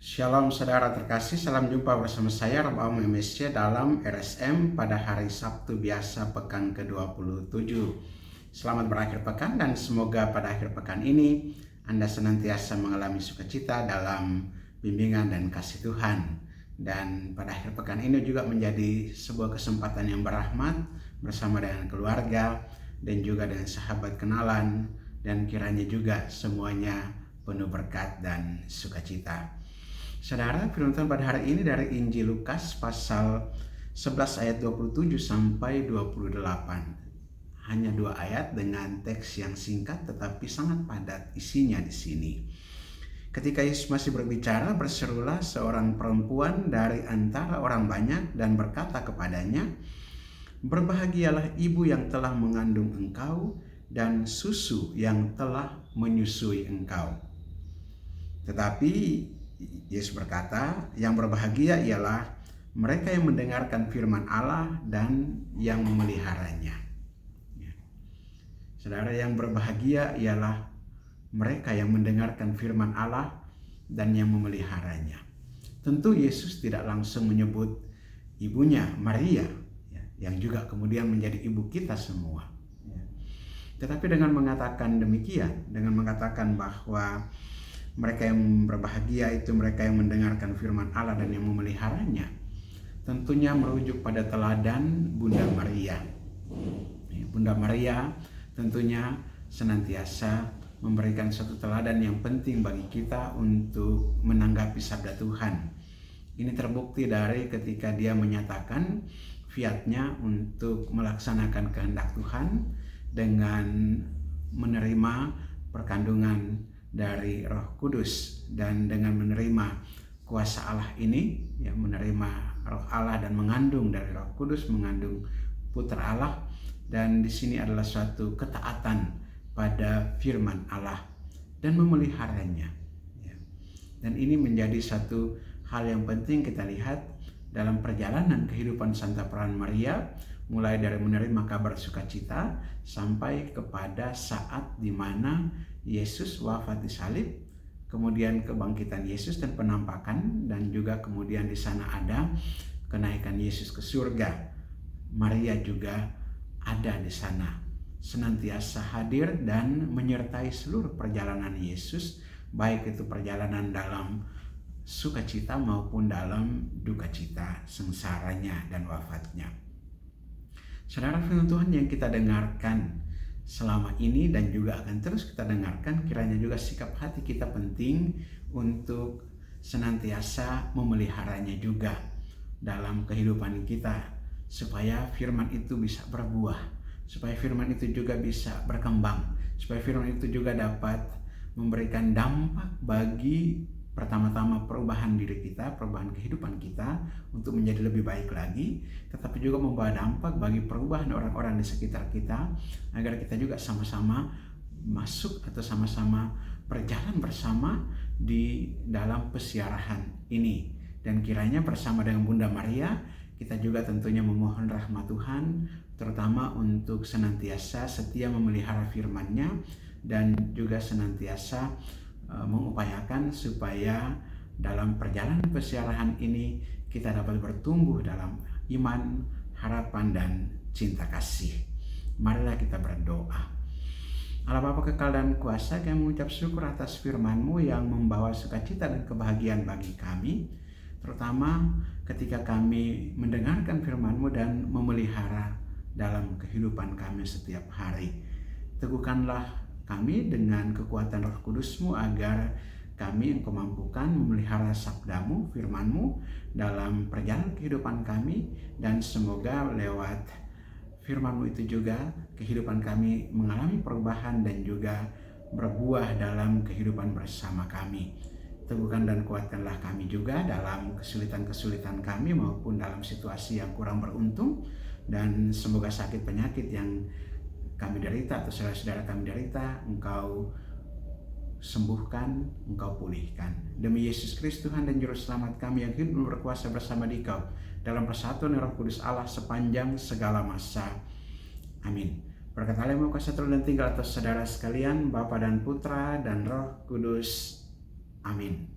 Shalom saudara terkasih, salam jumpa bersama saya Rob Aum MSC dalam RSM pada hari Sabtu biasa pekan ke-27. Selamat berakhir pekan dan semoga pada akhir pekan ini Anda senantiasa mengalami sukacita dalam bimbingan dan kasih Tuhan. Dan pada akhir pekan ini juga menjadi sebuah kesempatan yang berahmat bersama dengan keluarga dan juga dengan sahabat kenalan, dan kiranya juga semuanya penuh berkat dan sukacita. Saudara, firman Tuhan pada hari ini dari Injil Lukas pasal 11 ayat 27 sampai 28. Hanya 2 ayat dengan teks yang singkat tetapi sangat padat isinya di sini. Ketika Yesus masih berbicara, berserulah seorang perempuan dari antara orang banyak dan berkata kepadanya, "Berbahagialah ibu yang telah mengandung engkau dan susu yang telah menyusui engkau." Tetapi Yesus berkata, yang berbahagia ialah mereka yang mendengarkan firman Allah dan yang memeliharanya. Saudara, yang berbahagia ialah mereka yang mendengarkan firman Allah dan yang memeliharanya. Tentu Yesus tidak langsung menyebut ibunya Maria, yang juga kemudian menjadi ibu kita semua. Tetapi dengan mengatakan demikian, dengan mengatakan bahwa mereka yang berbahagia itu mereka yang mendengarkan firman Allah dan yang memeliharanya, tentunya merujuk pada teladan Bunda Maria. Bunda Maria tentunya senantiasa memberikan satu teladan yang penting bagi kita untuk menanggapi sabda Tuhan. Ini terbukti dari ketika dia menyatakan fiatnya untuk melaksanakan kehendak Tuhan dengan menerima perkandungan dari Roh Kudus, dan dengan menerima kuasa Allah ini, menerima Roh Allah dan mengandung dari Roh Kudus, mengandung Putra Allah, dan di sini adalah suatu ketaatan pada firman Allah dan memeliharanya. Dan ini menjadi satu hal yang penting kita lihat dalam perjalanan kehidupan Santa Peran Maria, mulai dari menerima kabar sukacita sampai kepada saat di mana Yesus wafat di salib, kemudian kebangkitan Yesus dan penampakan, dan juga kemudian di sana ada kenaikan Yesus ke surga. Maria juga ada di sana, senantiasa hadir dan menyertai seluruh perjalanan Yesus, baik itu perjalanan dalam sukacita maupun dalam dukacita, sengsaranya dan wafatnya. Saudara, firman Tuhan yang kita dengarkan selama ini dan juga akan terus kita dengarkan, kiranya juga sikap hati kita penting untuk senantiasa memeliharanya juga dalam kehidupan kita, supaya firman itu bisa berbuah, supaya firman itu juga bisa berkembang, supaya firman itu juga dapat memberikan dampak bagi pertama-tama perubahan diri kita, perubahan kehidupan kita untuk menjadi lebih baik lagi, tetapi juga membawa dampak bagi perubahan orang-orang di sekitar kita, agar kita juga sama-sama masuk atau sama-sama berjalan bersama di dalam pesiarahan ini. Dan kiranya bersama dengan Bunda Maria, kita juga tentunya memohon rahmat Tuhan, terutama untuk senantiasa setia memelihara firman-Nya, dan juga senantiasa mengupayakan supaya dalam perjalanan pesiarahan ini kita dapat bertumbuh dalam iman, harapan, dan cinta kasih. Marilah kita berdoa. Allah Bapa kekal dan kuasa, kami mengucap syukur atas firman-Mu yang membawa sukacita dan kebahagiaan bagi kami, terutama ketika kami mendengarkan firman-Mu dan memelihara dalam kehidupan kami setiap hari. Teguhkanlah kami dengan kekuatan Roh Kudus-Mu agar kami Engkau mampukan memelihara sabda-Mu, firman-Mu dalam perjalanan kehidupan kami, dan semoga lewat firman-Mu itu juga kehidupan kami mengalami perubahan dan juga berbuah dalam kehidupan bersama kami. Teguhkan dan kuatkanlah kami juga dalam kesulitan-kesulitan kami maupun dalam situasi yang kurang beruntung, dan semoga sakit penyakit yang kami derita atau saudara-saudara kami derita, Engkau sembuhkan, Engkau pulihkan. Demi Yesus Kristus Tuhan dan Juru Selamat kami yang hidup dan berkuasa bersama Dikau dalam persatuan Roh Kudus Allah sepanjang segala masa. Amin. Berkat Allah yang kuasa turun dan tinggal atas saudara sekalian, Bapa dan Putra dan Roh Kudus. Amin.